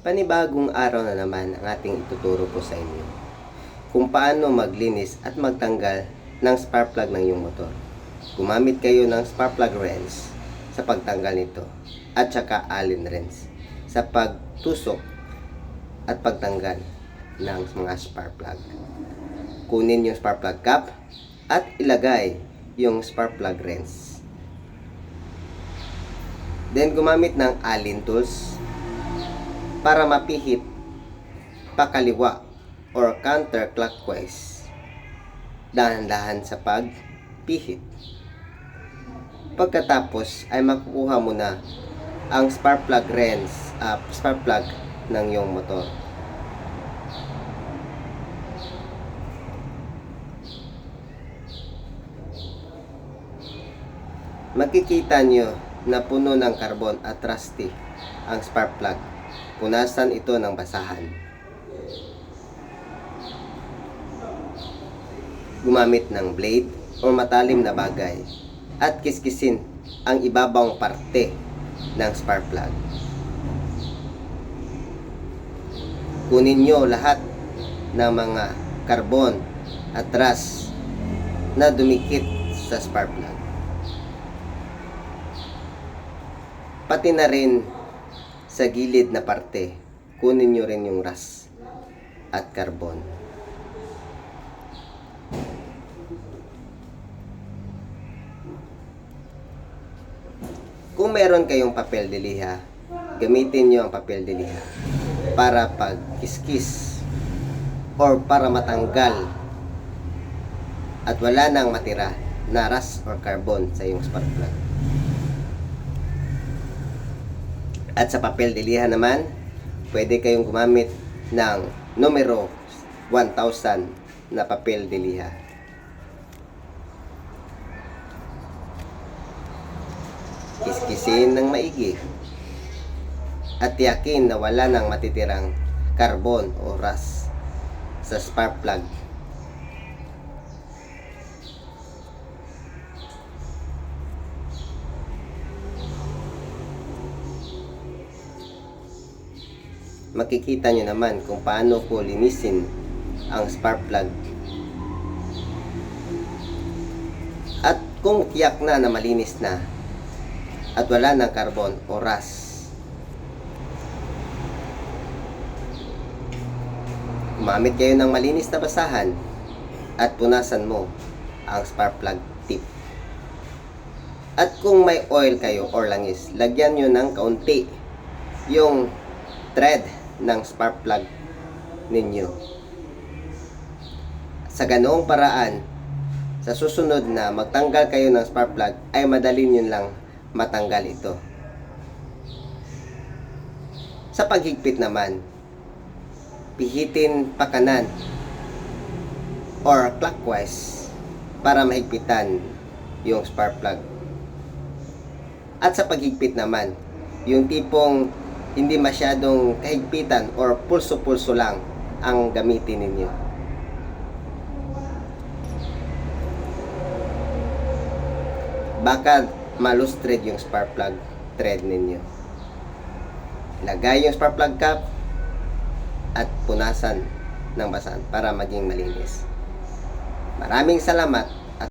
Panibagong araw na naman ang ating ituturo po sa inyo kung paano maglinis at magtanggal ng spark plug ng iyong motor. Gumamit kayo ng spark plug wrench sa pagtanggal nito at saka Allen wrench sa pagtusok at pagtanggal ng mga spark plug. Kunin yung spark plug cap at ilagay yung spark plug wrench. Then gumamit ng Allen tools para mapihit pakaliwa or counterclockwise. Dahan-dahan sa pagpihit. Pagkatapos ay makukuha mo na ang spark plug wrench, spark plug ng iyong motor. Makikita nyo na puno ng carbon at rusty ang spark plug. Punasan ito ng basahan. Gumamit ng blade o matalim na bagay at kiskisin ang ibabawang parte ng spark plug. Kunin nyo lahat ng mga carbon at rust na dumikit sa spark plug. Pati na rin sa gilid na parte, kunin nyo rin yung rust at carbon. Kung meron kayong papel de liha, gamitin nyo ang papel de liha para pag kiskis or para matanggal at wala nang matira na rust or carbon sa iyong spark plug. At sa papel de liha naman, pwede kayong gumamit ng numero 1000 na papel de liha. Kiskisin ng maigi at tiyakin na wala nang matitirang carbon o rust sa spark plug. Makikita nyo naman kung paano ko linisin ang spark plug. At kung tiyak na malinis na at wala ng carbon o rust, gumamit kayo ng malinis na basahan at punasan mo ang spark plug tip. At kung may oil kayo or langis, lagyan nyo ng kaunti yung thread ng spark plug ninyo. Sa ganoong paraan, sa susunod na magtanggal kayo ng spark plug, ay madali nyo lang matanggal ito. Sa paghigpit naman, pihitin pa kanan or clockwise para mahigpitan yung spark plug. At sa paghigpit naman, yung tipong hindi masyadong kahigpitan or pulso-pulso lang ang gamitin ninyo. Baka malustred yung spark plug thread ninyo. Lagay yung spark plug cap at punasan ng basahan para maging malinis. Maraming salamat.